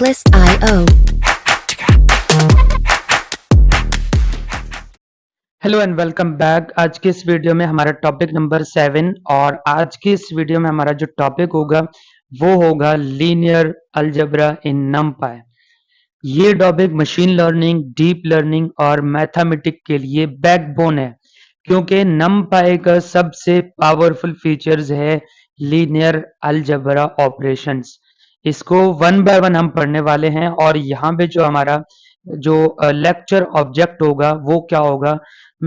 Bliss.io. Hello and welcome back. आज के इस वीडियो में हमारा टॉपिक नंबर 7 और आज की इस वीडियो में हमारा जो टॉपिक होगा वो होगा लीनियर अलजेब्रा इन नमपाई। ये topic machine learning, deep learning और मैथमेटिक के लिए बैकबोन है, क्योंकि नमपाई का सबसे पावरफुल फीचर्स है लीनियर अलजेब्रा ऑपरेशंस। इसको वन बाय वन हम पढ़ने वाले हैं और यहाँ पे जो हमारा जो लेक्चर ऑब्जेक्ट होगा वो क्या होगा,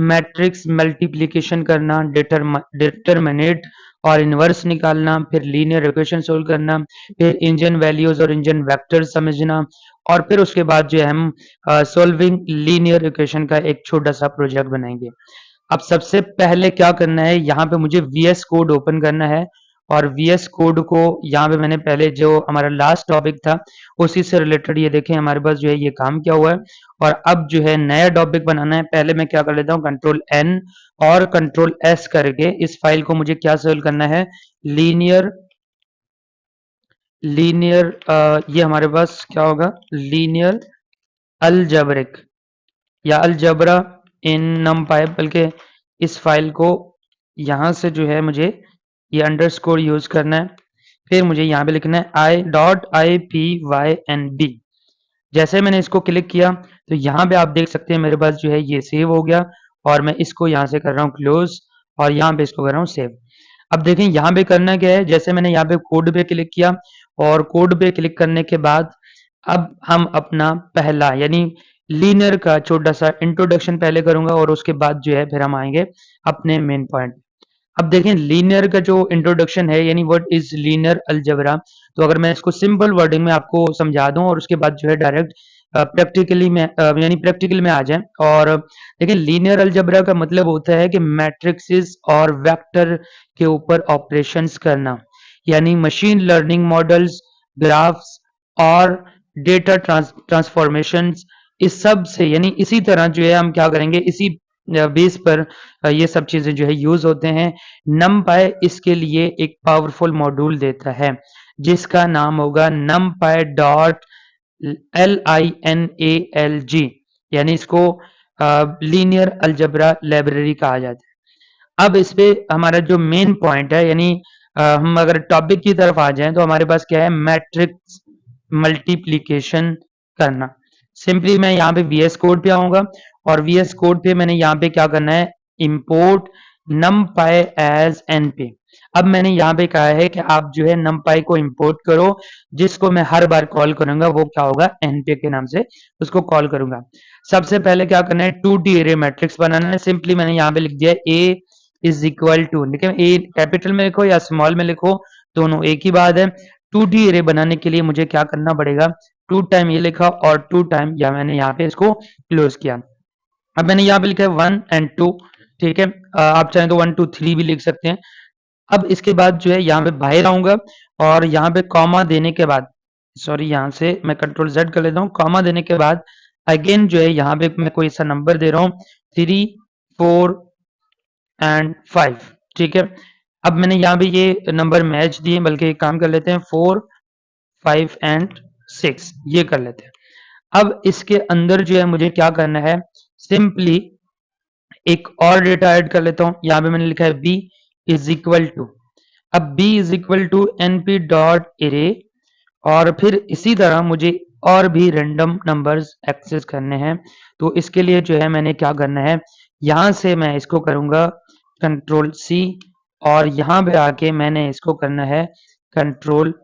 मैट्रिक्स मल्टीप्लिकेशन करना, डिटरमिनेट और इनवर्स निकालना, फिर लीनियर इक्वेशन सोल्व करना, फिर इंजन वैल्यूज और इंजन वेक्टर्स समझना, और फिर उसके बाद जो है हम सॉल्विंग लीनियर इक्वेशन का एक छोटा सा प्रोजेक्ट बनाएंगे। अब सबसे पहले क्या करना है, यहाँ पे मुझे VS कोड ओपन करना है और VS कोड को यहाँ पे मैंने पहले जो हमारा लास्ट टॉपिक था उसी से रिलेटेड ये देखें हमारे पास जो है ये काम किया हुआ है। और अब जो है नया टॉपिक बनाना है, पहले मैं क्या कर लेता हूँ, कंट्रोल N और कंट्रोल S करके इस फाइल को मुझे क्या सोल्व करना है, लीनियर ये हमारे पास क्या होगा, लीनियर अलजेब्रिक या अलजेब्रा इन नमपाई, बल्कि इस फाइल को यहाँ से जो है मुझे ये अंडरस्कोर यूज करना है। फिर मुझे यहाँ पे लिखना है I.IPYNB। जैसे मैंने इसको क्लिक किया तो यहाँ पे आप देख सकते हैं मेरे पास जो है ये सेव हो गया और मैं इसको यहाँ से कर रहा हूँ क्लोज और यहाँ पे इसको कर रहा हूँ सेव। अब देखें यहाँ पे करना क्या है, जैसे मैंने यहाँ पे कोड पे क्लिक किया और कोड पे क्लिक करने के बाद अब हम अपना पहला यानी लीनियर का छोटा सा इंट्रोडक्शन पहले करूंगा और उसके बाद जो है फिर हम आएंगे अपने मेन पॉइंट। अब देखें लीनियर का जो इंट्रोडक्शन है यानी व्हाट इज लीनियर अलजेब्रा, तो अगर मैं इसको सिंपल वर्डिंग में आपको समझा दूं और उसके बाद जो है डायरेक्ट प्रैक्टिकली में यानी प्रैक्टिकल में आ जाए। और देखिए लीनियर अलजेब्रा का मतलब होता है कि मैट्रिक्सेस और वेक्टर के ऊपर ऑपरेशंस करना, यानी मशीन लर्निंग मॉडल्स, ग्राफ्स और डेटा ट्रांसफॉर्मेशंस, इस सब से यानी इसी तरह जो है हम क्या करेंगे, इसी बेस पर ये सब चीजें जो है यूज होते हैं। नमपाई इसके लिए एक पावरफुल मॉड्यूल देता है जिसका नाम होगा numpy डॉट LINALG, यानी इसको लीनियर अलजेब्रा लाइब्रेरी कहा जाता है। अब इस पे हमारा जो मेन पॉइंट है यानी हम अगर टॉपिक की तरफ आ जाएं तो हमारे पास क्या है, मैट्रिक्स मल्टीप्लिकेशन करना। सिंपली मैं यहाँ पे VS कोड पे आऊंगा और VS कोड पे मैंने यहाँ पे क्या करना है, इंपोर्ट numpy एज np। अब मैंने यहाँ पे कहा है कि आप जो है numpy को इंपोर्ट करो, जिसको मैं हर बार कॉल करूंगा वो क्या होगा, np के नाम से उसको कॉल करूंगा। सबसे पहले क्या करना है, 2D एरे मैट्रिक्स बनाना है। सिंपली मैंने यहाँ पे लिख दिया a इज इक्वल टू, देखिए ए कैपिटल में लिखो या स्मॉल में लिखो दोनों एक ही बात है। 2D एरे बनाने के लिए मुझे क्या करना पड़ेगा, 2 टाइम ये लिखा और 2 टाइम या मैंने यहाँ पे इसको क्लोज किया। अब मैंने यहाँ पे लिखा है 1 एंड 2, ठीक है, आप चाहें तो 1 2 3 भी लिख सकते हैं। अब इसके बाद जो है यहाँ पे बाहर आऊंगा और यहाँ पे कॉमा देने के बाद, सॉरी यहाँ से मैं कंट्रोल Z कर लेता हूँ, कॉमा देने के बाद अगेन जो है यहाँ पे मैं कोई सा नंबर दे रहा हूँ 3 4 एंड 5, ठीक है। अब मैंने यहाँ पे ये नंबर मैच दिए, बल्कि एक काम कर लेते हैं 4 5 एंड 6 ये कर लेते हैं। अब इसके अंदर जो है मुझे क्या करना है, सिंपली एक और डेटा ऐड कर लेता हूं। यहाँ पे मैंने लिखा है b इज इक्वल टू, अब b is equal to np dot array, और फिर इसी तरह मुझे और भी रैंडम नंबर्स एक्सेस करने हैं। तो इसके लिए जो है मैंने क्या करना है, यहां से मैं इसको करूंगा कंट्रोल C और यहाँ पे आके मैंने इसको करना है कंट्रोल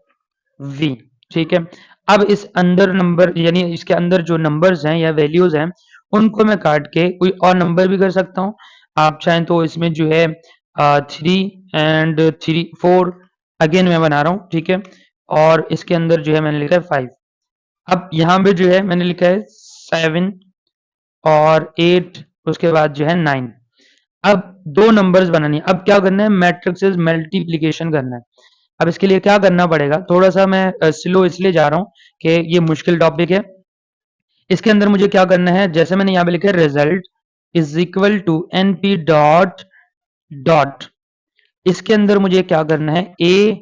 V, ठीक है। अब इस अंदर नंबर यानी इसके अंदर जो नंबर्स हैं या वैल्यूज हैं उनको मैं काट के कोई और नंबर भी कर सकता हूँ। आप चाहें तो इसमें जो है 3 एंड 3 4 अगेन मैं बना रहा हूँ, ठीक है। और इसके अंदर जो है मैंने लिखा है 5। अब यहाँ पे जो है मैंने लिखा है 7 और 8, उसके बाद जो है 9। अब दो नंबर्स बनानी है। अब क्या करना है, मैट्रिक्सेस मल्टीप्लिकेशन करना है। अब इसके लिए क्या करना पड़ेगा, थोड़ा सा मैं स्लो इसलिए जा रहा हूँ कि ये मुश्किल टॉपिक है। इसके अंदर मुझे क्या करना है, जैसे मैंने यहाँ पे लिखा है result is equal to np dot dot, इसके अंदर मुझे क्या करना है, a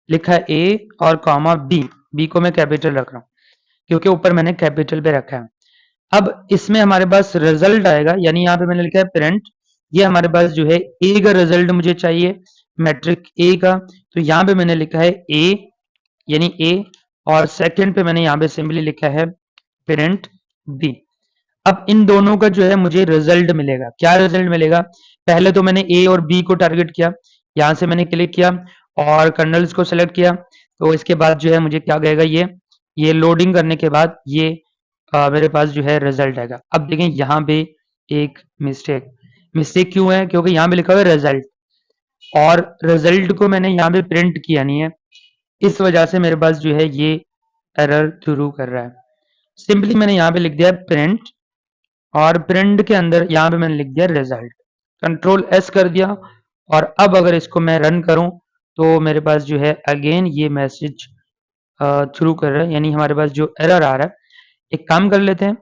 लिखा है a और कॉमा b, b को मैं कैपिटल रख रहा हूँ। क्योंकि ऊपर मैंने कैपिटल पे रखा है। अब इसमें हमारे पास रिजल्ट आएगा, यानी यहाँ पे मैंने लिखा है प्रिंट, ये हमारे पास जो है ए का रिजल्ट मुझे चाहिए, मैट्रिक ए का, तो यहाँ पे मैंने लिखा है ए, यानी ए, और सेकंड पे मैंने यहाँ पे सिंपली लिखा है प्रिंट बी। अब इन दोनों का जो है मुझे रिजल्ट मिलेगा। क्या रिजल्ट मिलेगा? पहले तो मैंने ए और बी को टारगेट किया, यहां से मैंने क्लिक किया और कर्नल्स को सेलेक्ट किया, तो इसके बाद जो है मुझे क्या कहेगा, ये लोडिंग करने के बाद ये मेरे पास जो है रिजल्ट आएगा। अब देखें यहाँ पे एक मिस्टेक क्यों है? क्योंकि यहाँ पे लिखा हुआ है रिजल्ट, और रिजल्ट को मैंने यहाँ पे प्रिंट किया नहीं है, इस वजह से मेरे पास जो है ये एरर थ्रू कर रहा है। सिंपली मैंने यहाँ पे लिख दिया प्रिंट, और प्रिंट के अंदर यहाँ पे मैंने लिख दिया रिजल्ट, कंट्रोल एस कर दिया, और अब अगर इसको मैं रन करूं तो मेरे पास जो है अगेन ये मैसेज थ्रू कर रहा है, यानी हमारे पास जो एरर आ रहा है। एक काम कर लेते हैं,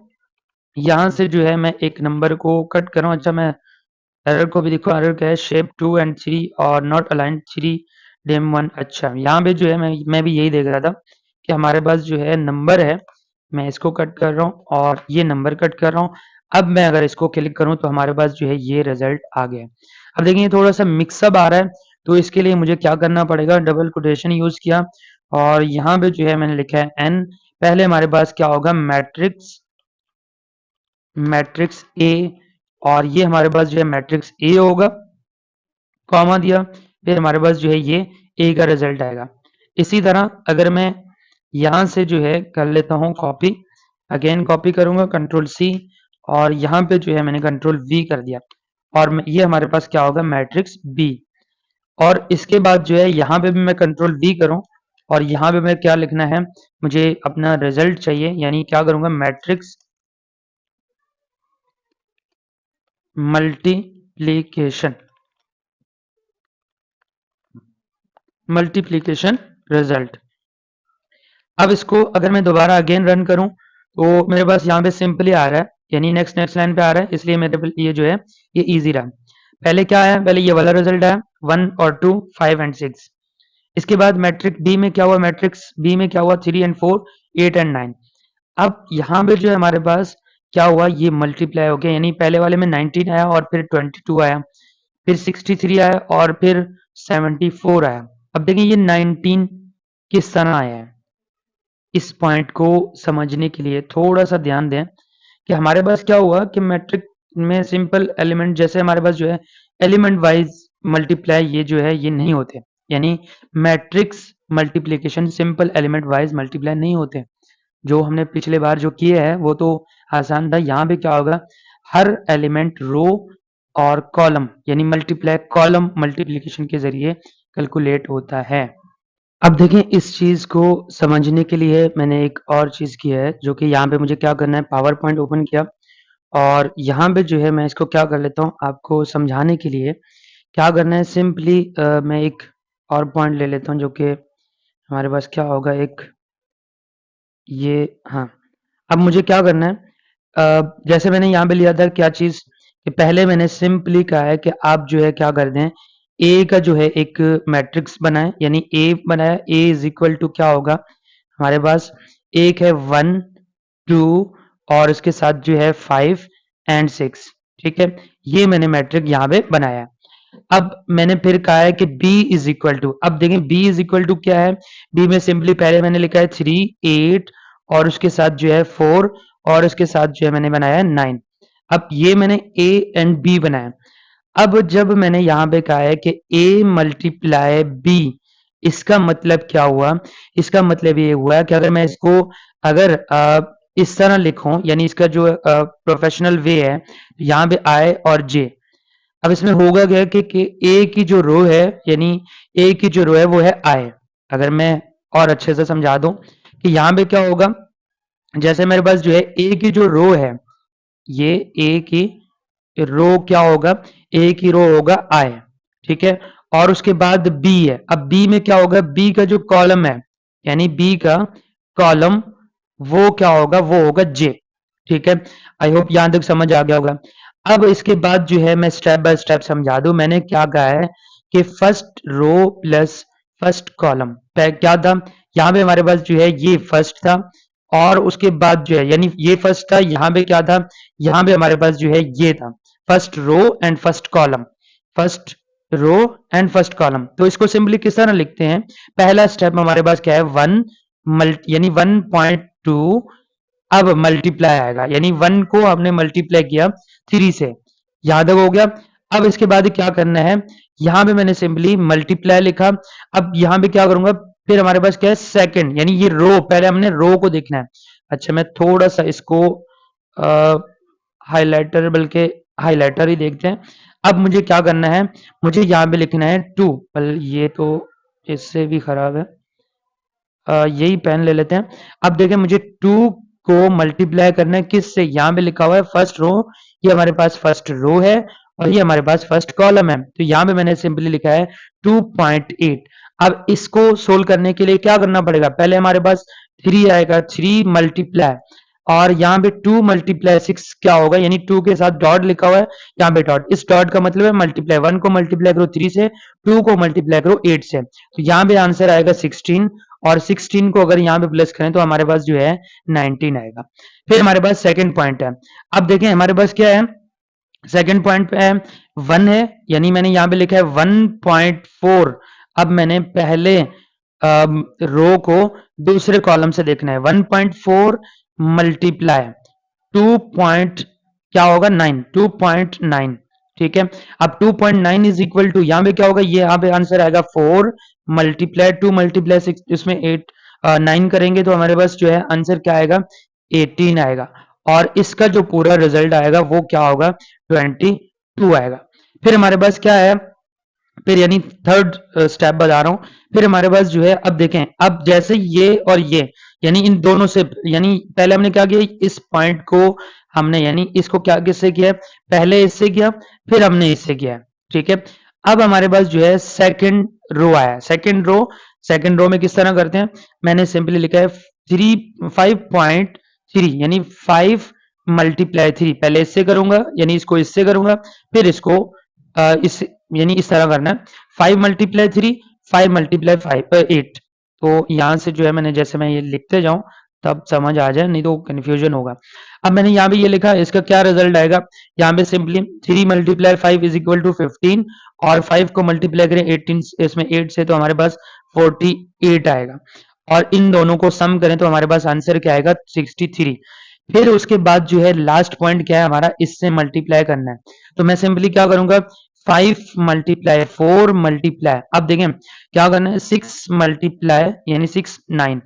यहाँ से जो है मैं एक नंबर को कट कर रहा हूँ। अच्छा, मैं एरर को भी देखो, एरर क्या है, शेप 2 and 3 और नॉट अलाइन 3 डिम 1। अच्छा, यहाँ पे जो है मैं भी यही देख रहा था कि हमारे पास जो है नंबर है, मैं इसको कट कर रहा हूँ और ये नंबर कट कर रहा हूँ। अब मैं अगर इसको क्लिक करूँ तो हमारे पास जो है ये रिजल्ट आ गया। अब देखिए थोड़ा सा मिक्सअप आ रहा है, तो इसके लिए मुझे क्या करना पड़ेगा, डबल कोटेशन यूज किया और यहाँ पे जो है मैंने लिखा है एन। पहले हमारे पास क्या होगा, मैट्रिक्स ए, और ये हमारे पास जो है मैट्रिक्स ए होगा, कॉमा दिया, फिर हमारे पास जो है ये ए का रिजल्ट आएगा। इसी तरह अगर मैं यहाँ से जो है कर लेता हूँ कॉपी, अगेन कॉपी करूंगा कंट्रोल सी, और यहाँ पे जो है मैंने कंट्रोल वी कर दिया, और ये हमारे पास क्या होगा, मैट्रिक्स बी। और इसके बाद जो है यहाँ पे भी मैं कंट्रोल वी करूं, और यहाँ पे मैं क्या लिखना है, मुझे अपना रिजल्ट चाहिए, यानी क्या करूंगा, मैट्रिक्स मल्टीप्लीकेशन रिजल्ट। अब इसको अगर मैं दोबारा अगेन रन करूं तो मेरे पास यहाँ पे सिंपली आ रहा है, यानी नेक्स्ट लाइन पे आ रहा है, इसलिए मेरे ये जो है ये इजी रहा। पहले क्या आया, पहले ये वाला रिजल्ट आया 1 और 2 5 एंड 6। इसके बाद मैट्रिक्स बी में क्या हुआ, मैट्रिक्स बी में क्या हुआ, 3 एंड 4 8 एंड 9। अब यहाँ पे जो है हमारे पास क्या हुआ, ये मल्टीप्लाई हो गया, यानी पहले वाले में 19 आया और फिर 22 आया, फिर 63 आया और फिर 74 आया। अब देखिए ये 19 किस तरह आया है, इस पॉइंट को समझने के लिए थोड़ा सा ध्यान दें कि हमारे पास क्या हुआ कि मैट्रिक में सिंपल एलिमेंट, जैसे हमारे पास जो है एलिमेंट वाइज मल्टीप्लाई ये जो है ये नहीं होते, यानी matrix multiplication simple element wise multiply नहीं होते। जो हमने पिछले बार जो किए हैं वो तो आसान था। यहाँ पे क्या होगा, हर एलिमेंट रो और कॉलम, यानी मल्टीप्लाई कॉलम मल्टीप्लिकेशन के जरिए कैलकुलेट होता है। अब देखें इस चीज को समझने के लिए मैंने एक और चीज की है, जो कि यहाँ पे मुझे क्या करना है, पावर पॉइंट ओपन किया और यहाँ पे जो है मैं इसको क्या कर लेता हूँ आपको समझाने के लिए। क्या करना है, सिंपली मैं एक और पॉइंट ले लेता हूँ, जो कि हमारे पास क्या होगा, एक ये, हाँ। अब मुझे क्या करना है, जैसे मैंने यहाँ पे लिया था क्या चीज, कि पहले मैंने सिंपली कहा है कि आप जो है क्या कर दें, ए का जो है एक मैट्रिक्स बनाए, यानी ए बनाया, ए इज इक्वल टू क्या होगा हमारे पास, एक है 1 2 और इसके साथ जो है 5 एंड 6। ठीक है, ये मैंने मैट्रिक यहाँ पे बनाया। अब मैंने फिर कहा है कि b इज इक्वल टू, अब देखें b इज इक्वल टू क्या है, b में सिंपली पहले मैंने लिखा है 3 8 और उसके साथ जो है 4 और उसके साथ जो है मैंने बनाया है 9। अब ये मैंने a एंड b बनाया। अब जब मैंने यहाँ पे कहा है कि a मल्टीप्लाई b, इसका मतलब क्या हुआ, इसका मतलब ये हुआ कि अगर मैं इसको अगर इस तरह लिखूं, यानी इसका जो प्रोफेशनल वे है, यहाँ पे i और j। अब इसमें होगा क्या कि ए की जो रो है, यानी ए की जो रो है वो है आई। अगर मैं और अच्छे से समझा दूं कि यहाँ पे क्या होगा, जैसे मेरे पास जो है ए की जो रो है, ये ए की रो क्या होगा, ए की रो होगा आई, ठीक है, और उसके बाद बी है। अब बी में क्या होगा, बी का जो कॉलम है, यानी बी का कॉलम वो क्या होगा, वो होगा जे। ठीक है, आई होप यहां तक समझ आ गया होगा। अब इसके बाद जो है मैं स्टेप बाय स्टेप समझा दूं। मैंने क्या कहा है कि first row plus first column क्या था, यहाँ पे हमारे पास जो है ये फर्स्ट था और उसके बाद जो है यानी ये फर्स्ट था, यहाँ पे क्या था, यहाँ पे हमारे पास जो है ये था first row and first column, first row and first column. तो इसको सिंपली किस तरह लिखते हैं, पहला स्टेप हमारे पास क्या है, वन यानी 1.2, अब मल्टीप्लाई आएगा यानी 1 को हमने मल्टीप्लाई किया 3 से, यहां तक हो गया। अब इसके बाद क्या करना है, यहां पे मैंने सिंपली मल्टीप्लाई लिखा। अब यहां पे क्या करूंगा, फिर हमारे पास क्या है सेकंड, यानी ये रो, पहले हमने रो को देखना है। अच्छा मैं थोड़ा सा इसको हाइलाइटर, बल्कि हाइलाइटर ही देखते हैं। अब मुझे क्या करना है, मुझे यहाँ पे लिखना है 2, ये तो इससे भी खराब है, यही पेन ले लेते हैं। अब देखें मुझे 2 को मल्टीप्लाई करना है किस से, यहाँ पे लिखा हुआ है फर्स्ट रो, ये हमारे पास फर्स्ट रो है और ये हमारे पास फर्स्ट कॉलम है। तो यहाँ पे मैंने सिंपली लिखा है 2.8। अब इसको सोल्व करने के लिए क्या करना पड़ेगा, पहले हमारे पास 3 आएगा, 3 मल्टीप्लाई, और यहाँ पे 2 मल्टीप्लाई 6 क्या होगा, यानी 2 के साथ डॉट लिखा हुआ है, यहाँ पे डॉट, इस डॉट का मतलब है मल्टीप्लाई, 1 को मल्टीप्लाई करो 3 से, 2 को मल्टीप्लाई करो 8 से, तो यहाँ पे आंसर आएगा 16, और 16 को अगर यहाँ पे प्लस करें तो हमारे पास जो है 19 आएगा। फिर हमारे पास सेकंड पॉइंट है। अब देखें हमारे पास क्या है, सेकंड पॉइंट पे है 1 है, यानी मैंने यहाँ पे लिखा है 1.4। अब मैंने पहले रो को दूसरे कॉलम से देखना है, 1.4 मल्टीप्लाई 2 पॉइंट क्या होगा 9, 2.9, ठीक है। अब 2.9 इज इक्वल टू, यहाँ पे क्या होगा, ये यहाँ पे आंसर आएगा 4 मल्टीप्लाई 2 मल्टीप्लाई 6, इसमें 8 9 करेंगे तो हमारे पास जो है आंसर क्या आएगा 18 आएगा, और इसका जो पूरा रिजल्ट आएगा वो क्या होगा 22 आएगा। फिर हमारे पास क्या है, फिर यानी थर्ड स्टेप बता रहा हूं, फिर हमारे पास जो है, अब देखें, अब जैसे ये और ये, यानी इन दोनों से, यानी पहले हमने क्या किया, इस पॉइंट को हमने यानी इसको क्या किससे किया, पहले इससे किया फिर हमने इससे किया, ठीक है। अब हमारे पास जो है सेकंड रो आया, सेकंड रो में किस तरह करते हैं, मैंने सिंपली लिखा है 5.3, यानी 5 मल्टीप्लाई 3, पहले इससे करूंगा यानी इसको इससे करूंगा, फिर इसको इस यानी इस तरह करना है 5 मल्टीप्लाई 3, 5 मल्टीप्लाई 5 8। तो यहां से जो है मैंने, जैसे मैं ये लिखते जाऊं तब समझ आ जाए, नहीं तो कंफ्यूजन होगा। अब मैंने यहाँ पे ये लिखा, इसका क्या रिजल्ट आएगा, यहाँ पे simply 3 multiply 5 is equal to 15, और 5 को मल्टीप्लाई करें 18, इसमें 8 से, तो हमारे पास 48 आएगा, और इन दोनों को सम करें तो हमारे पास आंसर क्या आएगा 63। फिर उसके बाद जो है लास्ट पॉइंट क्या है हमारा, इससे मल्टीप्लाई करना है, तो मैं सिंपली क्या करूंगा 5 मल्टीप्लाई 4 मल्टीप्लाई, अब देखें क्या करना है 6 मल्टीप्लाई यानी 6 9।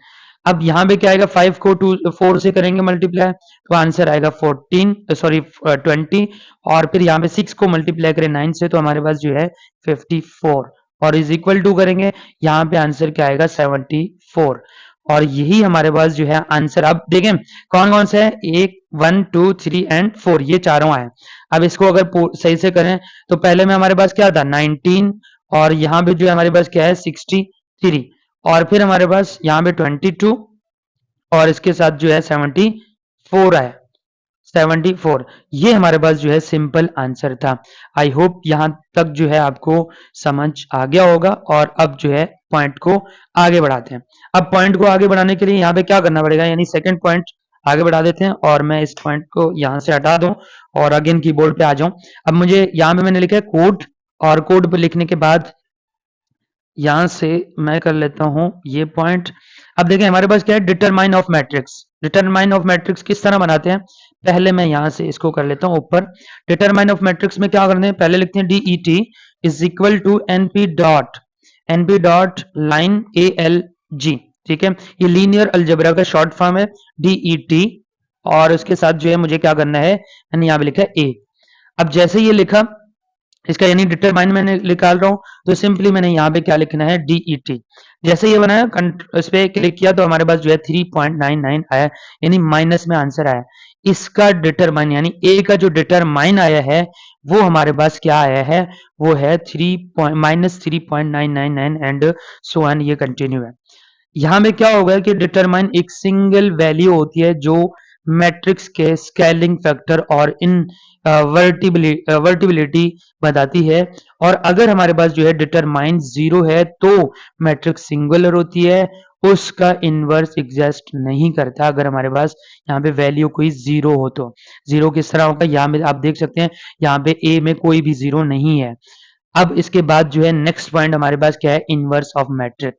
अब यहाँ पे क्या आएगा, 5 को 4 से करेंगे मल्टीप्लाई तो आंसर आएगा 20, और फिर यहाँ पे 6 को मल्टीप्लाई करें 9 से तो हमारे पास जो है 54, और इज इक्वल टू करेंगे, यहाँ पे आंसर क्या आएगा 74, और यही हमारे पास जो है आंसर। अब देखें कौन कौन से है, 1 2 3 एंड 4, ये चारों आए। अब इसको अगर सही से करें तो पहले में हमारे पास क्या था 19, और यहाँ पे जो है हमारे पास क्या है 63, और फिर हमारे पास यहाँ पे 22, और इसके साथ जो है 74 आया, 74, ये हमारे पास जो है सिंपल आंसर था। आई होप यहां तक जो है आपको समझ आ गया होगा, और अब जो है पॉइंट को आगे बढ़ाते हैं। अब पॉइंट को आगे बढ़ाने के लिए यहाँ पे क्या करना पड़ेगा, यानी सेकंड पॉइंट आगे बढ़ा देते हैं, और मैं इस पॉइंट को यहां से हटा दूं और अगेन कीबोर्ड पे आ जाऊं। अब मुझे यहाँ पे मैंने लिखा है कोड, और कोड पे लिखने के बाद यहां से मैं कर लेता हूं ये पॉइंट। अब देखें हमारे पास क्या है, determine of matrix. Determine of matrix किस तरह बनाते हैं, पहले मैं यहां से इसको कर लेता हूं ऊपर। डिटरमाइन ऑफ मैट्रिक्स में क्या करते हैं, पहले लिखते हैं DET is equal to NP dot line ALG, ठीक है। ये लीनियर अलजेब्रा का शॉर्ट फॉर्म है DET, और उसके साथ जो है मुझे क्या करना है, मैंने यहाँ पे लिखा है A। अब जैसे ये लिखा, इसका यानी डिटरमाइन मैंने निकाल रहा हूं, तो सिंपली मैंने यहाँ पे क्या लिखना है DET। जैसे ये बनाया, इस पे क्लिक किया तो हमारे पास जो है 3.99 आया, यानी माइनस में आंसर आया। इसका डिटरमाइन यानी ए का जो डिटरमाइन आया है वो हमारे पास क्या आया है, वो है -3.999 एंड सो ऑन, ये कंटिन्यू है। यहाँ में क्या होगा कि डिटरमाइन एक सिंगल वैल्यू होती है जो मैट्रिक्स के स्केलिंग फैक्टर और इन वर्टिबिलिटी बताती है। और अगर हमारे पास जो है डिटरमाइन 0 है तो मैट्रिक्स सिंगुलर होती है, उसका इनवर्स एग्जिस्ट नहीं करता अगर हमारे पास यहाँ पे वैल्यू कोई 0 हो तो। 0 किस तरह होगा, यहाँ पे आप देख सकते हैं यहाँ पे ए में कोई भी 0 नहीं है। अब इसके बाद जो है नेक्स्ट पॉइंट हमारे पास क्या है, inverse of matrix.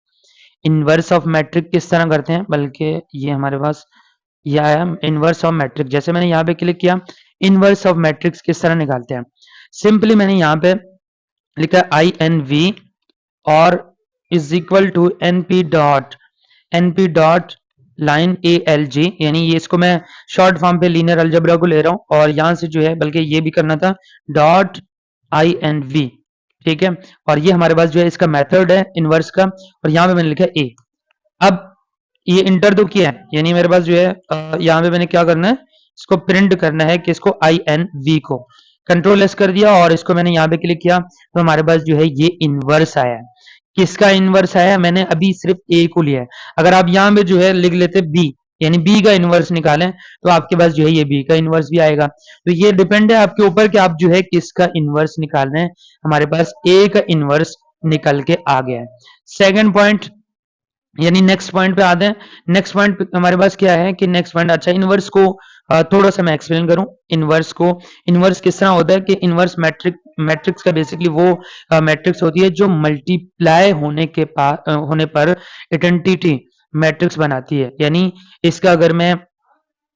Inverse of matrix किस तरह करते हैं, बल्कि ये हमारे पास यह आया इनवर्स ऑफ मैट्रिक। जैसे मैंने यहाँ पे क्लिक किया, इनवर्स ऑफ मैट्रिक्स किस तरह निकालते हैं, सिंपली मैंने यहाँ पे लिखा आई एन वी और is equal to NP dot line A L G, यानी ये इसको मैं शॉर्ट फॉर्म पे लीनियर अलजेब्रा को ले रहा हूं और यहां से जो है बल्कि ये भी करना था डॉट आई एन वी, ठीक है। और ये हमारे पास जो है इसका मेथड है इनवर्स का, और यहां पे मैंने लिखा ए। अब ये इंटर तो किया है, यानी मेरे पास जो है यहाँ पे मैंने क्या करना है, इसको प्रिंट करना है कि इसको आई एन वी को कंट्रोल एस कर दिया और इसको मैंने यहाँ पे क्लिक किया तो हमारे पास जो है ये इनवर्स आया है। किसका इनवर्स आया, मैंने अभी सिर्फ ए को लिया है। अगर आप यहाँ पे जो है लिख लेते बी, यानी बी का इनवर्स निकालें तो आपके पास जो है ये बी का इनवर्स भी आएगा। तो ये डिपेंड है आपके ऊपर कि आप जो है किसका इनवर्स निकाल रहे हैं। हमारे पास ए का इनवर्स निकल के आ गया है। सेकंड पॉइंट यानी नेक्स्ट पॉइंट पे आते हैं। नेक्स्ट पॉइंट हमारे पास क्या है कि नेक्स्ट पॉइंट, अच्छा इनवर्स को थोड़ा सा मैं एक्सप्लेन करूं। इनवर्स को, इनवर्स किस तरह होता है कि इनवर्स मैट्रिक्स का बेसिकली वो मैट्रिक्स होती है जो मल्टीप्लाई होने पर आइडेंटिटी मैट्रिक्स बनाती है। यानी इसका अगर मैं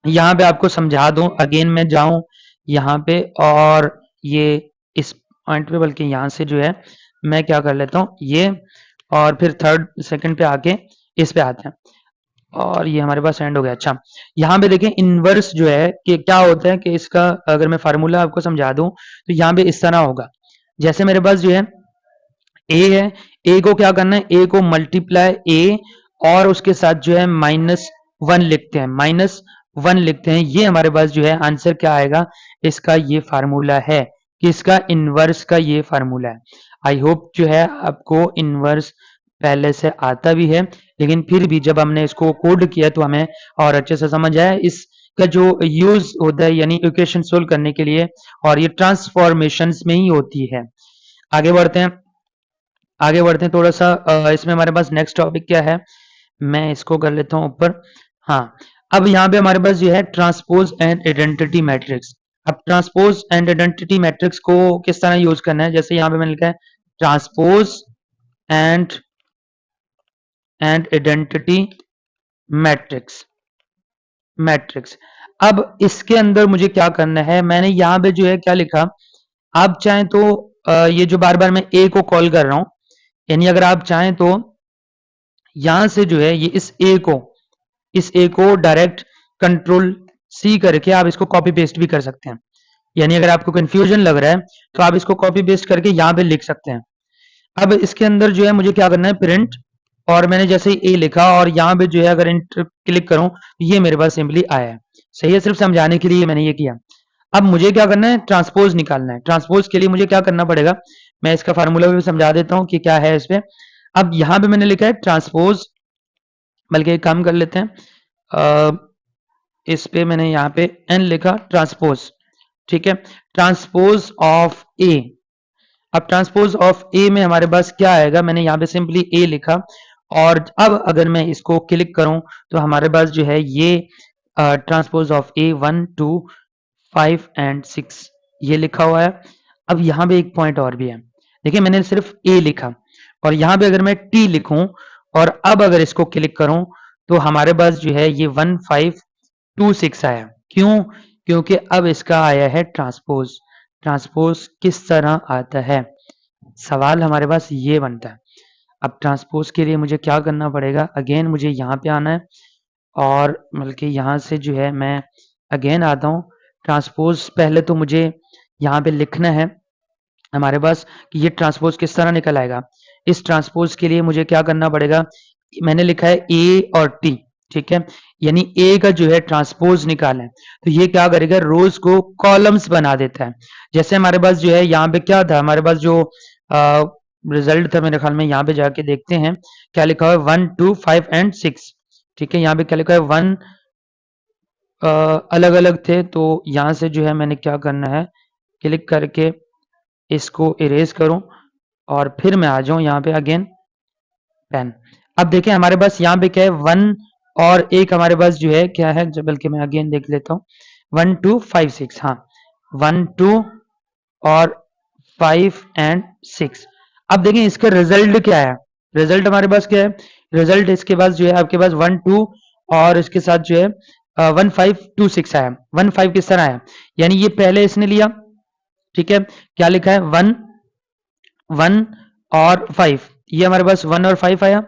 यहाँ पे आपको समझा दूं, अगेन मैं जाऊं यहाँ पे और ये इस पॉइंट पे, बल्कि यहाँ से जो है मैं क्या कर लेता हूँ ये, और फिर थर्ड सेकंड पे आके इस पे आते हैं और ये हमारे पास एंड हो गया। अच्छा यहाँ पे देखें इनवर्स जो है कि क्या होता है कि इसका अगर मैं फार्मूला आपको समझा दूं तो यहाँ पे इस तरह होगा। जैसे मेरे पास जो है ए है, ए को क्या करना है, ए को मल्टीप्लाई ए और उसके साथ जो है -1 लिखते हैं, -1 लिखते हैं। ये हमारे पास जो है आंसर क्या आएगा, इसका ये फार्मूला है कि इसका इनवर्स का ये फार्मूला है। आई होप जो है आपको इनवर्स पहले से आता भी है, लेकिन फिर भी जब हमने इसको कोड किया तो हमें और अच्छे से समझ आया इसका जो यूज होता है, यानी इक्वेशन सोल्व करने के लिए, और ये ट्रांसफॉर्मेशंस में ही होती है। आगे बढ़ते हैं, आगे बढ़ते हैं थोड़ा सा इसमें हमारे पास नेक्स्ट टॉपिक क्या है, मैं इसको कर लेता हूं ऊपर। हाँ, अब यहाँ पे हमारे पास जो है ट्रांसपोज एंड आइडेंटिटी मैट्रिक्स। अब ट्रांसपोज एंड आइडेंटिटी मैट्रिक्स को किस तरह यूज करना है, जैसे यहाँ पे मैंने लिखा है ट्रांसपोज एंड आइडेंटिटी मैट्रिक्स। अब इसके अंदर मुझे क्या करना है, मैंने यहाँ पे जो है क्या लिखा, आप चाहें तो ये जो बार बार मैं ए को कॉल कर रहा हूं, यानी अगर आप चाहें तो यहां से जो है ये इस ए को डायरेक्ट कंट्रोल सी करके आप इसको कॉपी पेस्ट भी कर सकते हैं। यानी अगर आपको कंफ्यूजन लग रहा है तो आप इसको कॉपी पेस्ट करके यहां पे लिख सकते हैं। अब इसके अंदर जो है मुझे क्या करना है, प्रिंट, और मैंने जैसे ही ए लिखा और यहाँ पे जो है अगर इंटर क्लिक करूं तो ये मेरे पास सिंपली आया है। सही है, सिर्फ समझाने के लिए मैंने ये किया। अब मुझे क्या करना है, ट्रांसपोज निकालना है। ट्रांसपोज के लिए मुझे क्या करना पड़ेगा, मैं इसका फार्मूला भी समझा देता हूं कि क्या है इस पे। अब यहाँ पे मैंने लिखा है ट्रांसपोज, बल्कि एक काम कर लेते हैं, इस पे मैंने यहाँ पे एन लिखा, ट्रांसपोज, ठीक है, ट्रांसपोज ऑफ ए। अब ट्रांसपोज ऑफ ए में हमारे पास क्या आएगा, मैंने यहाँ पे सिंपली ए लिखा, और अब अगर मैं इसको क्लिक करूं तो हमारे पास जो है ये ट्रांसपोज ऑफ ए 1 2 5 एंड 6 ये लिखा हुआ है। अब यहाँ पे एक पॉइंट और भी है, देखिए मैंने सिर्फ ए लिखा और यहाँ पे अगर मैं टी लिखूं और अब अगर इसको क्लिक करूं तो हमारे पास जो है ये 1526 आया। क्यों, क्योंकि अब इसका आया है ट्रांसपोज। ट्रांसपोज किस तरह आता है, सवाल हमारे पास ये बनता है। अब ट्रांसपोज के लिए मुझे क्या करना पड़ेगा, अगेन मुझे यहाँ पे आना है और बल्कि यहाँ से जो है मैं अगेन आता हूँ। ट्रांसपोज पहले तो मुझे यहाँ पे लिखना है हमारे पास कि ये ट्रांसपोज किस तरह निकल आएगा। इस ट्रांसपोज के लिए मुझे क्या करना पड़ेगा, मैंने लिखा है ए और टी, ठीक है, यानी ए का जो है ट्रांसपोज निकालें तो ये क्या करेगा, रोज को कॉलम्स बना देता है। जैसे हमारे पास जो है यहाँ पे क्या था, हमारे पास जो रिजल्ट था मेरे ख्याल में, यहाँ पे जाके देखते हैं क्या लिखा हुआ है, 1 2 5 एंड 6, ठीक है। यहाँ पे क्या लिखा है 1 अलग अलग थे, तो यहाँ से जो है मैंने क्या करना है, क्लिक करके इसको इरेज करूं और फिर मैं आ जाऊं यहाँ पे अगेन पेन। अब देखें हमारे पास यहाँ पे क्या है, 1 और एक हमारे पास जो है क्या है, बल्कि मैं अगेन देख लेता हूँ, 1 2 5 6, हाँ 1 2 और 5 एंड 6। अब देखें इसका रिजल्ट क्या है, रिजल्ट हमारे पास क्या है, रिजल्ट इसके पास जो है आपके पास 1 2 और इसके साथ जो है 1 5 2 6 आया। 1 5 किस तरह आया, यानी ये पहले इसने लिया, ठीक है, क्या लिखा है 1 1 और 5, ये हमारे पास 1 और 5 आया,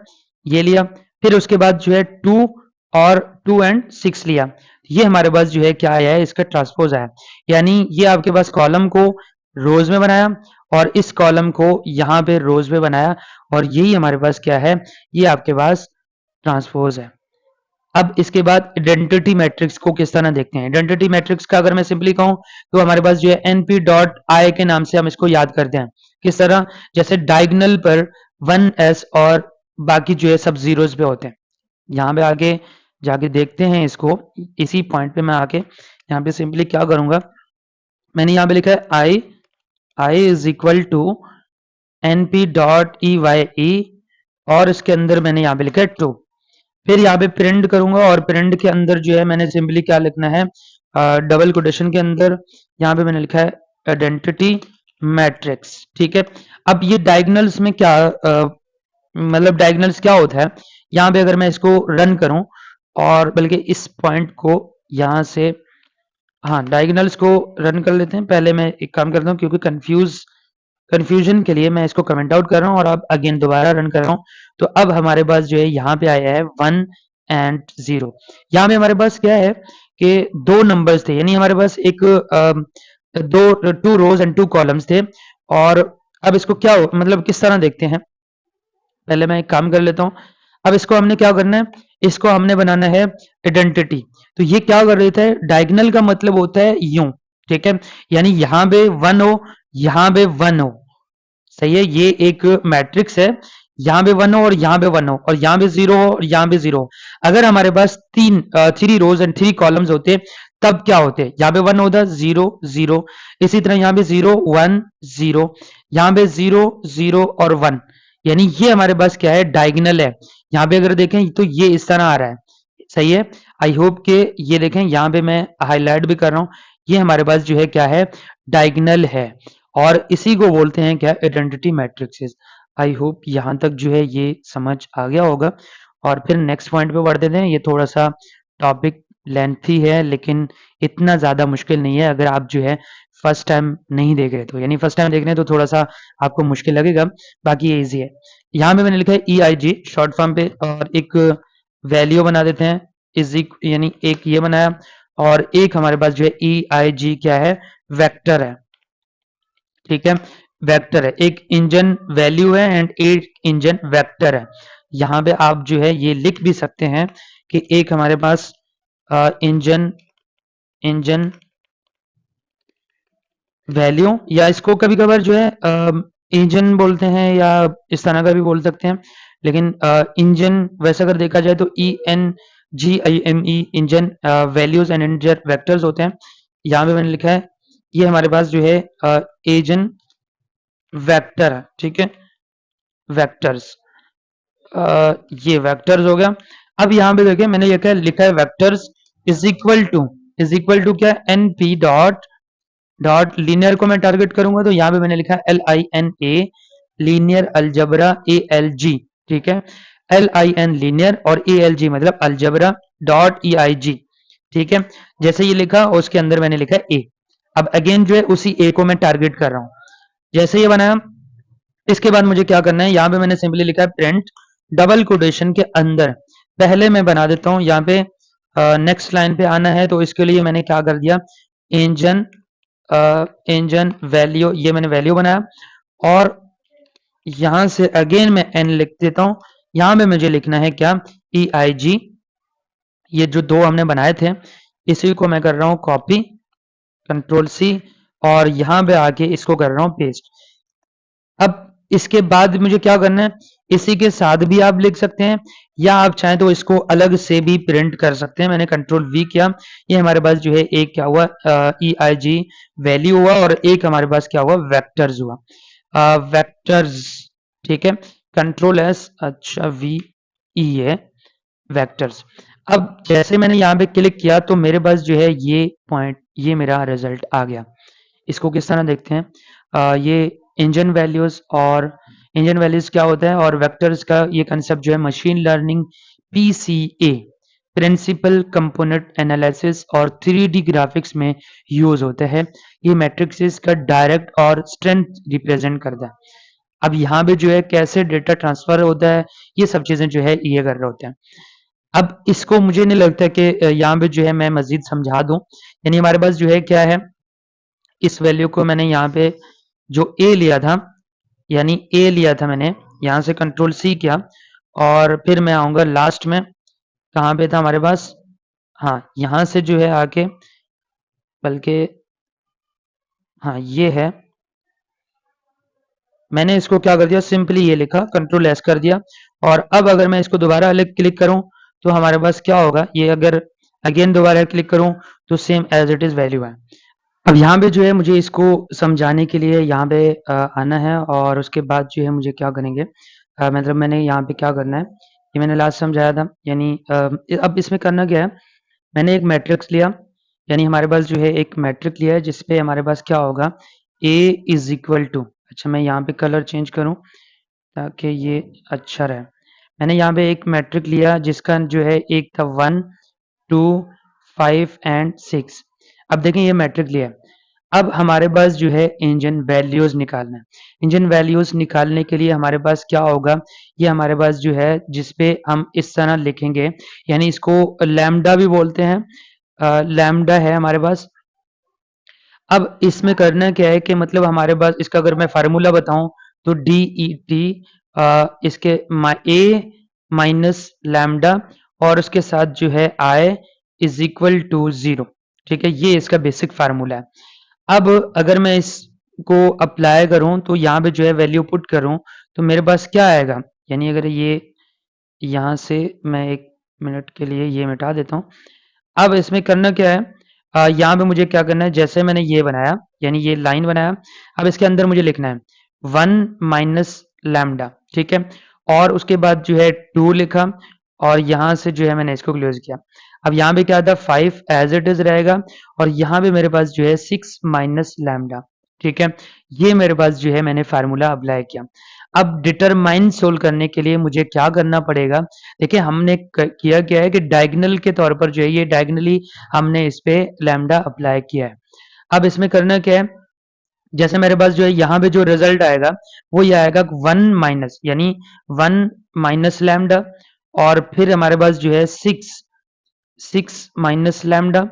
ये लिया, फिर उसके बाद जो है 2 और 2 एंड 6 लिया, ये हमारे पास जो है क्या आया है, इसका ट्रांसपोज आया, यानी ये आपके पास कॉलम को रोज में बनाया और इस कॉलम को यहाँ पे रोज में बनाया, और यही हमारे पास क्या है, ये आपके पास ट्रांसपोज है। अब इसके बाद आइडेंटिटी मैट्रिक्स को किस तरह देखते हैं। आइडेंटिटी मैट्रिक्स का अगर मैं सिंपली कहूं तो हमारे पास जो है np डॉट आई के नाम से हम इसको याद करते हैं। किस तरह, जैसे डायगोनल पर 1s और बाकी जो है सब जीरोस पे होते हैं। यहाँ पे आगे जाके देखते हैं इसको, इसी पॉइंट पे मैं आके यहाँ पे सिंपली क्या करूंगा, मैंने यहाँ पे लिखा है I is equal to np dot E Y E और इसके अंदर मैंने यहाँ पे लिखा है 2, फिर यहाँ पे प्रिंट करूंगा और प्रिंट के अंदर जो है मैंने सिंपली क्या लिखना है, डबल कोटेशन के अंदर यहाँ पे मैंने लिखा है आइडेंटिटी मैट्रिक्स, ठीक है। अब ये डायगोनल्स में क्या मतलब डायगोनल्स क्या होता है, यहाँ पे अगर मैं इसको रन करूं और बल्कि इस पॉइंट को यहाँ से, हाँ डायगोनल्स को रन कर लेते हैं। पहले मैं एक काम करता हूँ, क्योंकि कंफ्यूजन के लिए मैं इसको कमेंट आउट कर रहा हूँ और अब अगेन दोबारा रन कर रहा हूँ। तो अब हमारे पास जो है यहाँ पे आया है 1 एंड 0। यहाँ पे हमारे पास क्या है कि दो नंबर्स थे, यानी हमारे पास एक दो 2 रोज एंड 2 कॉलम्स थे, और अब इसको क्या मतलब किस तरह देखते हैं, पहले मैं एक काम कर लेता हूँ। अब इसको हमने क्या करना है, इसको हमने बनाना है आइडेंटिटी। तो ये क्या कर देता है, डायगोनल का मतलब होता है यूं, ठीक है, यानी यहाँ पे 1 हो, यहाँ पे 1 हो, सही है, ये एक मैट्रिक्स है, यहाँ पे 1 हो और यहाँ पे 1 हो और यहाँ पे 0 हो और यहाँ पे 0 हो। अगर हमारे पास 3 रोज एंड 3 कॉलम्स होते तब क्या होते, यहाँ पे 1 होता 0 0, इसी तरह यहाँ पे 0 1 0, यहाँ पे 0 0 और 1, यानी ये हमारे पास क्या है, डायगोनल है। यहाँ पे अगर देखें तो ये इस तरह आ रहा है, सही है। आई होप के ये देखें, यहाँ पे मैं हाईलाइट भी कर रहा हूँ, ये हमारे पास जो है क्या है, डायगोनल है, और इसी को बोलते हैं क्या, आइडेंटिटी मैट्रिक्सेस। आई होप यहाँ तक जो है ये समझ आ गया होगा, और फिर नेक्स्ट पॉइंट पे बढ़ देते हैं। ये थोड़ा सा टॉपिक लेंथी है, लेकिन इतना ज्यादा मुश्किल नहीं है अगर आप जो है फर्स्ट टाइम नहीं देख रहे, तो यानी फर्स्ट टाइम देख रहे हैं तो थोड़ा सा आपको मुश्किल लगेगा, बाकी ये इजी है। यहाँ पे मैंने लिखा है EIG शॉर्ट फॉर्म पे, और एक वैल्यू बना देते हैं, यानी एक ये बनाया, और एक हमारे पास जो है EIG क्या है, वेक्टर है, ठीक है, वेक्टर है, एक इंजन वैल्यू है एंड एक इंजन वेक्टर है। यहाँ पे आप जो है ये लिख भी सकते हैं कि एक हमारे पास इंजन वैल्यू, या इसको कभी कभार जो है इंजन बोलते हैं या इस तरह का भी बोल सकते हैं, लेकिन इंजन वैसे अगर देखा जाए तो ENGINE engine values and engine vectors होते हैं। यहाँ पे मैंने लिखा है ये हमारे पास जो है एजन वेक्टर है, ठीक है, वेक्टर्स, ये वेक्टर्स हो गया। अब यहाँ पे देखिए मैंने ये लिखा है वेक्टर्स इज इक्वल टू क्या, NP डॉट लीनियर को मैं टारगेट करूंगा, तो यहाँ पे मैंने लिखा है LINA लीनियर अलजबरा ALG, ठीक है, LIN लीनियर और ALG मतलब अलजबरा डॉट EIG, ठीक है। जैसे ये लिखा और उसके अंदर मैंने लिखा है A। अब अगेन जो है उसी A को मैं टारगेट कर रहा हूं, जैसे ये बनाया, इसके बाद मुझे क्या करना है, यहाँ पे मैंने सिंपली लिखा है प्रिंट डबल कोटेशन के अंदर, पहले मैं बना देता हूं यहाँ पे नेक्स्ट लाइन पे आना है, तो इसके लिए मैंने क्या कर दिया, इंजन वैल्यू, ये मैंने वैल्यू बनाया, और यहां से अगेन मैं n लिख देता हूं। यहां पे मुझे लिखना है क्या, EIG, ये जो दो हमने बनाए थे इसी को मैं कर रहा हूं कॉपी, Ctrl+C, और यहां पे आके इसको कर रहा हूं पेस्ट। अब इसके बाद मुझे क्या करना है, इसी के साथ भी आप लिख सकते हैं, या आप चाहें तो इसको अलग से भी प्रिंट कर सकते हैं। मैंने कंट्रोल वी किया, ये हमारे पास जो है एक क्या हुआ, EIG वैल्यू हुआ, और एक हमारे पास क्या हुआ, वेक्टर्स हुआ, वेक्टर्स। ठीक है, कंट्रोल एस, अच्छा VE है, वेक्टर्स। अब जैसे मैंने यहाँ पे क्लिक किया तो मेरे पास जो है ये पॉइंट, ये मेरा रिजल्ट आ गया। इसको किस तरह देखते हैं, ये इंजन वैल्यूज, और इंजन वैल्यूज क्या होता है, और वेक्टर्स का ये कंसेप्ट जो है machine learning PCA, principal component analysis और 3D ग्राफिक्स में यूज होता है। ये मैट्रिक्स का डायरेक्ट और स्ट्रेंथ रिप्रेजेंट करता है। अब यहाँ पे जो है कैसे डेटा ट्रांसफर होता है, ये सब चीजें जो है ये कर रहे होते हैं। अब इसको मुझे नहीं लगता कि यहाँ पे जो है मैं मजीद समझा दूं। यानी हमारे पास जो है क्या है, इस वैल्यू को मैंने यहाँ पे जो ए लिया था, यानी ए लिया था मैंने, यहाँ से कंट्रोल C किया, और फिर मैं आऊंगा लास्ट में, कहाँ पे था हमारे पास, हाँ यहाँ से जो है आके, बल्कि हाँ ये है, मैंने इसको क्या कर दिया, सिंपली ये लिखा, कंट्रोल S कर दिया। और अब अगर मैं इसको दोबारा क्लिक करूं तो हमारे पास क्या होगा, ये अगर अगेन दोबारा क्लिक करूं तो same as it is value है। अब यहाँ पे जो है मुझे इसको समझाने के लिए यहाँ पे आना है, और उसके बाद जो है मुझे क्या करेंगे, मतलब मैंने यहाँ पे क्या करना है, ये मैंने लास्ट समझाया था। यानी अब इसमें करना क्या है, मैंने एक मैट्रिक्स लिया, यानी हमारे पास जो है एक मैट्रिक्स लिया है जिसपे हमारे पास क्या होगा, A इज इक्वल टू, अच्छा मैं यहाँ पे कलर चेंज करूँ ताकि ये अच्छा रहे। मैंने यहाँ पे एक मैट्रिक लिया जिसका जो है एक था 1, 2, 5 एंड 6। अब देखें ये मैट्रिक लिया है। अब हमारे पास जो है इंजन वैल्यूज निकालना है। इंजन वैल्यूज निकालने के लिए हमारे पास क्या होगा, ये हमारे पास जो है जिसपे हम इस तरह लिखेंगे, यानी इसको लैम्डा भी बोलते हैं, लैम्डा है हमारे पास। अब इसमें करना क्या है कि मतलब हमारे पास इसका अगर मैं फार्मूला बताऊं तो DET, इसके A माइनस लैम्डा, और उसके साथ जो है I इज इक्वल टू 0। ठीक है, ये इसका बेसिक फार्मूला है। अब अगर मैं इसको अप्लाई करूं तो यहाँ पे जो है वैल्यू पुट करूं तो मेरे पास क्या आएगा, यानी अगर ये यहाँ से मैं 1 मिनट के लिए ये मिटा देता हूँ। अब इसमें करना क्या है, यहाँ पे मुझे क्या करना है, जैसे मैंने ये बनाया, यानी ये लाइन बनाया, अब इसके अंदर मुझे लिखना है 1 माइनस लैम्डा। ठीक है, और उसके बाद जो है 2 लिखा, और यहाँ से जो है मैंने इसको क्लोज किया। अब यहाँ पे क्या था, 5 एज इट इज रहेगा, और यहाँ पे मेरे पास जो है 6 माइनस लैम्डा। ठीक है, ये मेरे पास जो है मैंने फार्मूला अप्लाई किया। अब डिटरमाइन सोल्व करने के लिए मुझे क्या करना पड़ेगा, देखिए हमने किया क्या है कि डायगोनल के तौर पर जो है ये डायगोनली हमने इस पे लैम्डा अप्लाई किया है। अब इसमें करना क्या है, जैसे मेरे पास जो है यहाँ पे जो रिजल्ट आएगा वो ये आएगा 1 माइनस, यानी 1 माइनस लैम्डा, और फिर हमारे पास जो है 6 माइनस लैम्डा,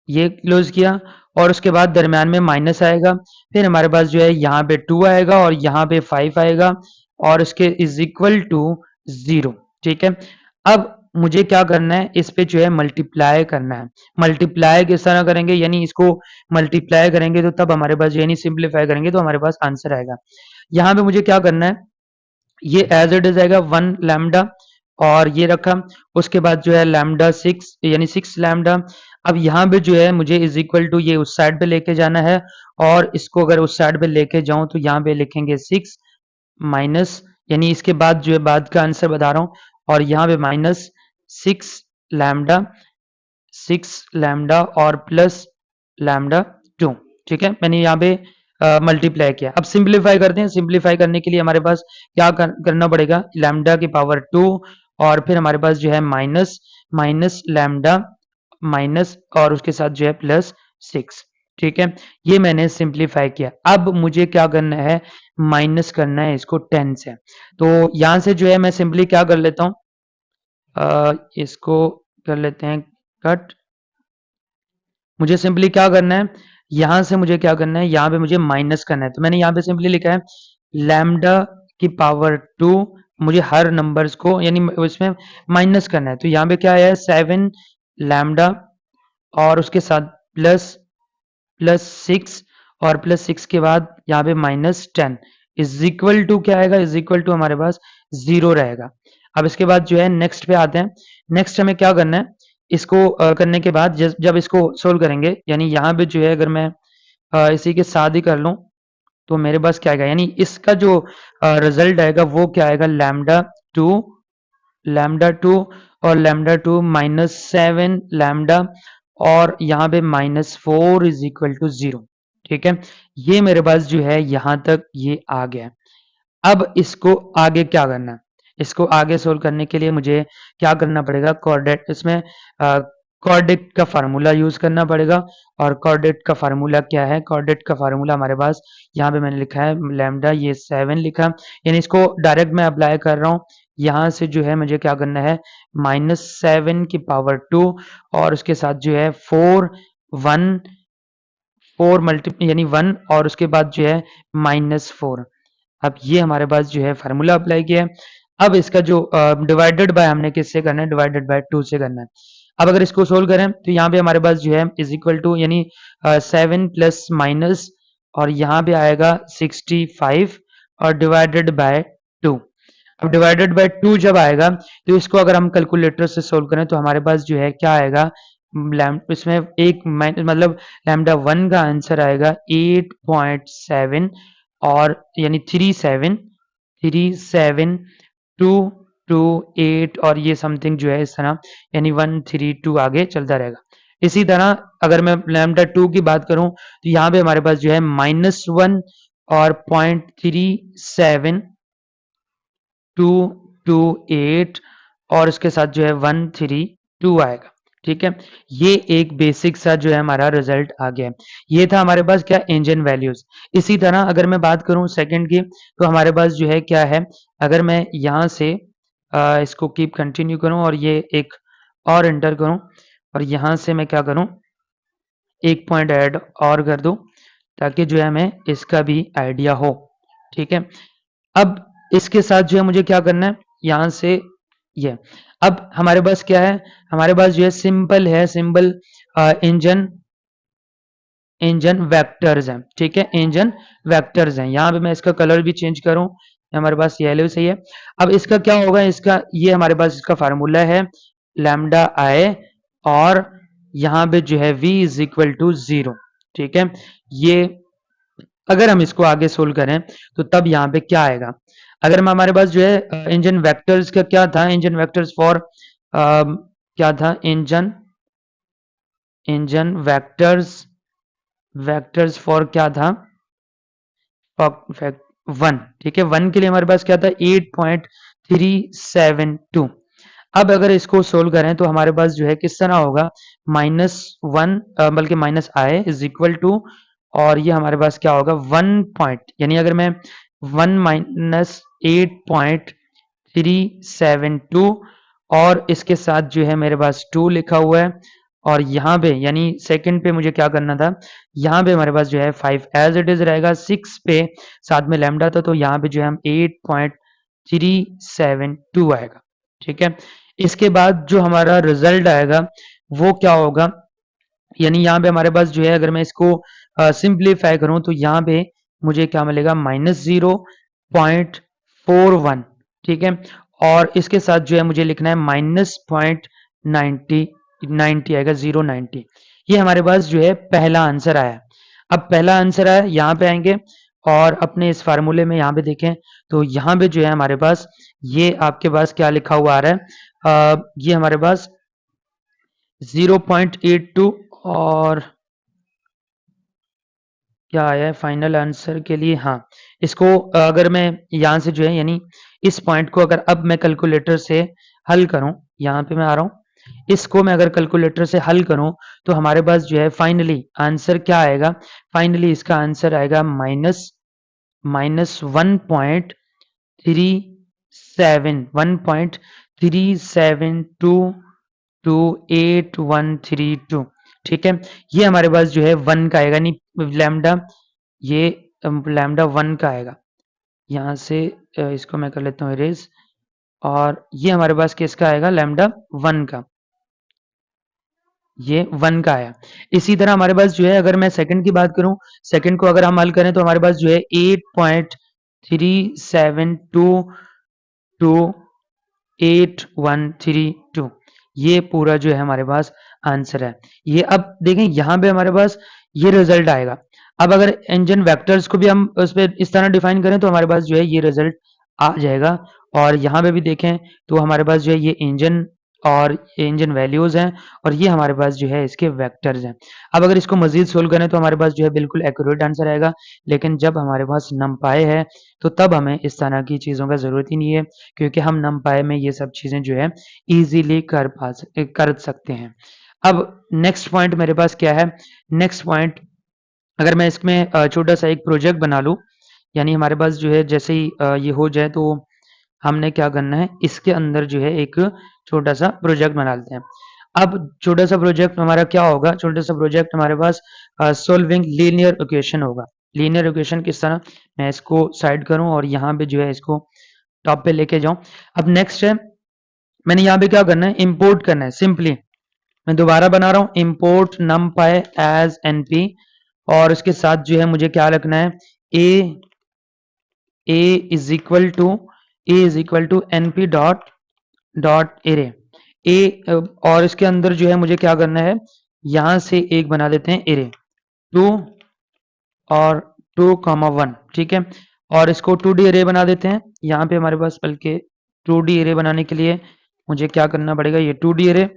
ये क्लोज किया, और उसके बाद दरम्यान में माइनस आएगा, फिर हमारे पास जो है यहाँ पे 2 आएगा और यहाँ पे 5 आएगा, और इसके इज इक्वल टू 0। ठीक है, अब मुझे क्या करना है, इस पे जो है मल्टीप्लाई करना है। मल्टीप्लाई किस तरह करेंगे, यानी इसको मल्टीप्लाई करेंगे तो तब हमारे पास, यानी सिंप्लीफाई करेंगे तो हमारे पास आंसर आएगा। यहाँ पे मुझे क्या करना है, ये एज इट इज आएगा 1 लैम्डा, और ये रखा, उसके बाद जो है लैम्डा 6, यानी 6 लैम्डा। अब यहाँ पे जो है मुझे इज इक्वल टू ये उस साइड पे लेके जाना है, और इसको अगर उस साइड पे लेके जाऊं तो यहाँ पे लिखेंगे 6 माइनस, यानी इसके बाद जो है बाद का आंसर बता रहा हूँ, और यहाँ पे माइनस 6 लैम्डा, 6 लैम्डा और प्लस लैम्डा 2। ठीक है, मैंने यहाँ पे मल्टीप्लाई किया। अब सिंप्लीफाई करते हैं। सिंप्लीफाई करने के लिए हमारे पास क्या करना पड़ेगा, लैम्डा की पावर 2, और फिर हमारे पास जो है माइनस माइनस लैम्डा माइनस, और उसके साथ जो है प्लस 6। ठीक है, ये मैंने सिंप्लीफाई किया। अब मुझे क्या करना है, माइनस करना है इसको 10 से। तो यहाँ से जो है मैं सिंपली क्या कर लेता हूँ, इसको कर लेते हैं कट। मुझे सिंपली क्या करना है, यहाँ से मुझे क्या करना है, यहाँ पे मुझे माइनस करना है, तो मैंने यहाँ पे सिंपली लिखा है लैम्डा की पावर 2, मुझे हर नंबर्स को यानी उसमें माइनस करना है। तो यहाँ पे क्या है, 7 लैम्डा, और उसके साथ प्लस प्लस 6, और प्लस 6 के बाद यहाँ पे माइनस 10 इज इक्वल टू क्या आएगा, इज इक्वल टू हमारे पास 0 रहेगा। अब इसके बाद जो है नेक्स्ट पे आते हैं। नेक्स्ट हमें क्या करना है, इसको करने के बाद जब इसको सोल्व करेंगे, यानी यहाँ पे जो है अगर मैं इसी के साथ ही कर लूँ, तो मेरे पास क्या आएगा, यानी इसका जो रिजल्ट आएगा वो क्या आएगा, लैम्डा टू और लैम्डा टू माइनस 7 लैम्डा और यहाँ पे माइनस 4 इज इक्वल टू 0। ठीक है, ये मेरे पास जो है यहाँ तक ये आ गया। अब इसको आगे क्या करना है, इसको आगे सोल्व करने के लिए मुझे क्या करना पड़ेगा, कोऑर्डिनेट इसमें कोऑर्डिनेट का फार्मूला यूज करना पड़ेगा। और कोऑर्डिनेट का फार्मूला क्या है, कोऑर्डिनेट का फार्मूला हमारे पास यहाँ पे मैंने लिखा है लैम्डा, ये 7 लिखा, यानी इसको डायरेक्ट मैं अप्लाई कर रहा हूँ। यहाँ से जो है मुझे क्या करना है, -7 की पावर 2 और उसके साथ जो है 4 मल्टी यानी 1 और उसके बाद जो है -4। अब ये हमारे पास जो है फार्मूला अप्लाई किया है। अब इसका जो डिवाइडेड बाय हमने किससे करना है, डिवाइडेड बाय 2 से करना है। अब अगर इसको सोल्व करें तो यहाँ पे हमारे पास जो है इज इक्वल टू, यानी 7 प्लस माइनस और यहाँ पे आएगा 65 और डिवाइडेड बाय 2। अब डिवाइडेड बाय 2 जब आएगा तो इसको अगर हम कैलकुलेटर से सोल्व करें तो हमारे पास जो है क्या आएगा, इसमें एक मतलब लैम्डा 1 का आंसर आएगा 8.7 और यानी 37228 और ये समथिंग जो है इस तरह, यानी 132 आगे चलता रहेगा। इसी तरह अगर मैं लैम्डा 2 की बात करूं तो यहाँ पे हमारे पास जो है -1 और 0.37228 और इसके साथ जो है 132 आएगा। ठीक है, ये एक बेसिक सा जो है हमारा रिजल्ट आ गया है। ये था हमारे पास क्या, इंजन वैल्यूज। इसी तरह अगर मैं बात करूं सेकंड की तो हमारे पास जो है क्या है, अगर मैं यहाँ से इसको कीप कंटिन्यू करूं और ये एक और एंटर करूं और यहाँ से मैं क्या करूं, एक पॉइंट ऐड और कर दूं ताकि जो है हमें इसका भी आइडिया हो। ठीक है, अब इसके साथ जो है मुझे क्या करना है, यहाँ से ये अब हमारे पास क्या है, हमारे पास जो है सिंपल है, सिंपल इंजन वेक्टर्स हैं। ठीक है, इंजन वेक्टर्स हैं। यहाँ पे मैं इसका कलर भी चेंज करूं, हमारे पास येलो सही है। अब इसका क्या होगा, इसका ये हमारे पास इसका फार्मूला है लैम्डा आई और यहाँ पे जो है v इज इक्वल टू 0। ठीक है, ये अगर हम इसको आगे सोल्व करें तो तब यहाँ पे क्या आएगा, अगर हम हमारे पास जो है इंजन वेक्टर्स का क्या था, इंजन वेक्टर्स फॉर क्या था, इंजन वेक्टर्स फॉर क्या था, 1। ठीक है, 1 के लिए हमारे पास क्या था, 8.372। अब अगर इसको सोल्व करें तो हमारे पास जो है किस तरह होगा, -1 बल्कि minus I is equal to और ये हमारे पास क्या होगा 1 पॉइंट, यानी अगर मैं 1 माइनस 8.372 और इसके साथ जो है मेरे पास 2 लिखा हुआ है और यहाँ पे यानी सेकंड पे मुझे क्या करना था, यहाँ पे हमारे पास जो है 5 एज इट इज रहेगा, 6 पे साथ में लैम्डा था तो यहाँ पे जो है हम 8.372 आएगा। ठीक है, इसके बाद जो हमारा रिजल्ट आएगा वो क्या होगा, यानी यहाँ पे हमारे पास जो है अगर मैं इसको सिंप्लीफाई करूं तो यहाँ पे मुझे क्या मिलेगा, -0.41। ठीक है, और इसके साथ जो है मुझे लिखना है -0.90 आएगा, 0.90। ये हमारे पास जो है पहला आंसर आया। अब पहला आंसर आया, यहाँ पे आएंगे और अपने इस फार्मूले में यहाँ पे देखें तो यहाँ पे जो है हमारे पास ये आपके पास क्या लिखा हुआ आ रहा है, ये हमारे पास 0.82 और क्या आया है फाइनल आंसर के लिए, हाँ इसको अगर मैं यहाँ से जो है यानी इस पॉइंट को अगर अब मैं कैलकुलेटर से हल करूं, यहाँ पे मैं आ रहा हूं, इसको मैं अगर कैलकुलेटर से हल करूं तो हमारे पास जो है फाइनली आंसर क्या आएगा, फाइनली इसका आंसर आएगा -1.37228 ठीक है, ये हमारे पास जो है 1 का आएगा, नहीं लैम्डा, ये लैम्डा 1 का आएगा। यहाँ से इसको मैं कर लेता हूँ इरेज और ये हमारे पास किसका आएगा, लैम्डा 1 का, ये 1 का आया। इसी तरह हमारे पास जो है अगर मैं सेकंड की बात करूं, सेकंड को अगर हम हल करें तो हमारे पास जो है 8.37228 28132 ये पूरा जो है हमारे पास आंसर है। ये अब देखें यहाँ पे हमारे पास ये रिजल्ट आएगा। अब अगर इंजन वेक्टर्स को भी हम उस पे इस तरह डिफाइन करें तो हमारे पास जो है ये रिजल्ट आ जाएगा। और यहाँ पे भी देखें तो हमारे पास जो है ये इंजन और इंजन वैल्यूज हैं और ये हमारे पास जो है इसके वेक्टर्स हैं। अब अगर इसको मजीद सोल्व करें तो हमारे पास जो है बिल्कुल एक्यूरेट आंसर आएगा, लेकिन जब हमारे पास नमपाई है तो तब हमें इस तरह की चीज़ों का ज़रूरत ही नहीं है, क्योंकि हम नमपाई में ये सब चीज़ें जो है ईजिली कर सकते हैं। अब नेक्स्ट पॉइंट मेरे पास क्या है? नेक्स्ट पॉइंट, अगर मैं इसमें छोटा सा एक प्रोजेक्ट बना लूँ, यानी हमारे पास जो है जैसे ही ये हो जाए तो हमने क्या करना है, इसके अंदर जो है एक छोटा सा प्रोजेक्ट बना लेते हैं। अब छोटा सा प्रोजेक्ट हमारा क्या होगा? छोटा सा प्रोजेक्ट हमारे पास सोल्विंग लीनियर इक्वेशन होगा। लीनियर इक्वेशन किस तरह, मैं इसको साइड करूं और यहाँ पे जो है इसको टॉप पे लेके जाऊं। अब नेक्स्ट है, मैंने यहाँ पे क्या करना है, इंपोर्ट करना है। सिंपली मैं दोबारा बना रहा हूँ, इंपोर्ट numpy एज np, और उसके साथ जो है मुझे क्या रखना है, a is equal to np dot array A, और इसके अंदर जो है मुझे क्या करना है, यहां से एक बना देते हैं एरे 2 और 2,1, ठीक है। और इसको 2D एरे बना देते हैं। यहाँ पे हमारे पास बल्कि 2D एरे बनाने के लिए मुझे क्या करना पड़ेगा, ये 2D एरे,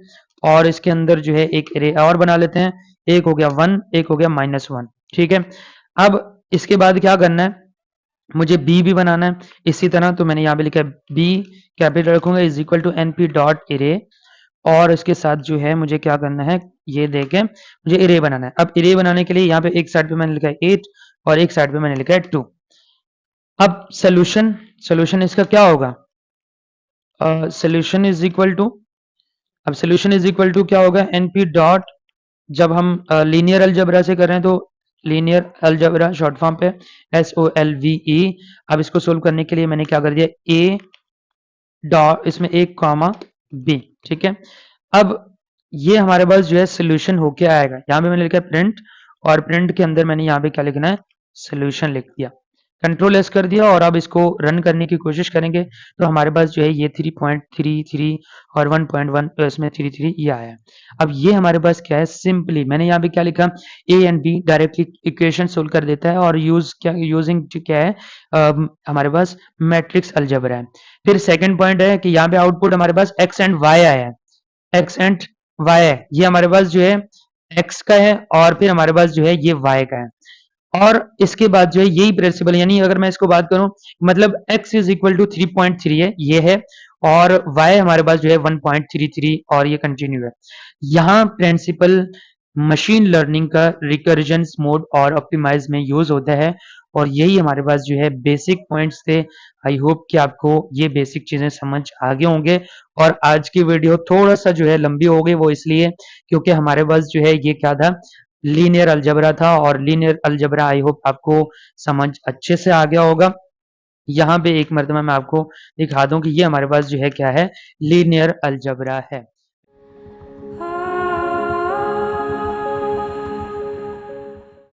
और इसके अंदर जो है एक एरे और बना लेते हैं। एक हो गया 1, एक हो गया -1, ठीक है। अब इसके बाद क्या करना है, मुझे बी भी बनाना है इसी तरह। तो मैंने यहाँ पे लिखा है बी, कैपिटल रखूंगा, is equal to np dot array, और इसके साथ जो है मुझे क्या करना है, ये देखें मुझे एरे बनाना है। अब एरे बनाने के लिए यहाँ पे एक साइड पे मैंने लिखा है 8 और एक साइड पे मैंने लिखा है 2। अब सोल्यूशन इसका क्या होगा, सोल्यूशन इज इक्वल टू, अब सोल्यूशन इज इक्वल टू क्या होगा, np डॉट, जब हम लीनियर अलजेब्रा से कर रहे हैं तो लीनियर अलजेब्रा शॉर्ट फॉर्म पे SOLVE। अब इसको सोल्व करने के लिए मैंने क्या कर दिया, a डॉट, इसमें एक कॉमा b, ठीक है। अब ये हमारे पास जो है सोल्यूशन होके आएगा। यहाँ पे मैंने लिखा है प्रिंट, और प्रिंट के अंदर मैंने यहाँ पे क्या लिखना है, सोल्यूशन लिख दिया, कंट्रोल एस कर दिया, और अब इसको रन करने की कोशिश करेंगे तो हमारे पास जो है ये 3.33 और 1.1 इसमें 33 ये आया है। अब ये हमारे पास क्या है, सिंपली मैंने यहाँ पे क्या लिखा, A and be directly equation solve कर देता है, और यूजिंग क्या है, हमारे पास मैट्रिक्स अलजेब्रा है। फिर सेकंड पॉइंट है कि यहाँ पे आउटपुट हमारे पास एक्स एंड वाई आया है, एक्स एंड वाई है, ये हमारे पास जो है एक्स का है, और फिर हमारे पास जो है ये वाई का है। और इसके बाद जो है यही प्रिंसिपल, यानी अगर मैं इसको बात करूं, मतलब x इज इक्वल टू 3.3 है, ये है, और y हमारे पास जो है 1.33, और ये कंटिन्यू है। यहाँ प्रिंसिपल मशीन लर्निंग का रिकर्जन मोड और ऑप्टिमाइज में यूज होता है, और यही हमारे पास जो है बेसिक पॉइंट्स थे। आई होप कि आपको ये बेसिक चीजें समझ आ गए होंगे। और आज की वीडियो थोड़ा सा जो है लंबी हो गई, वो इसलिए क्योंकि हमारे पास जो है ये क्या था, लीनियर अलजेब्रा था, और लीनियर अलजेब्रा आई होप आपको समझ अच्छे से आ गया होगा। यहाँ पे एक मरतबा मैं आपको दिखा दूं कि ये हमारे पास जो है क्या है, लीनियर अलजेब्रा है।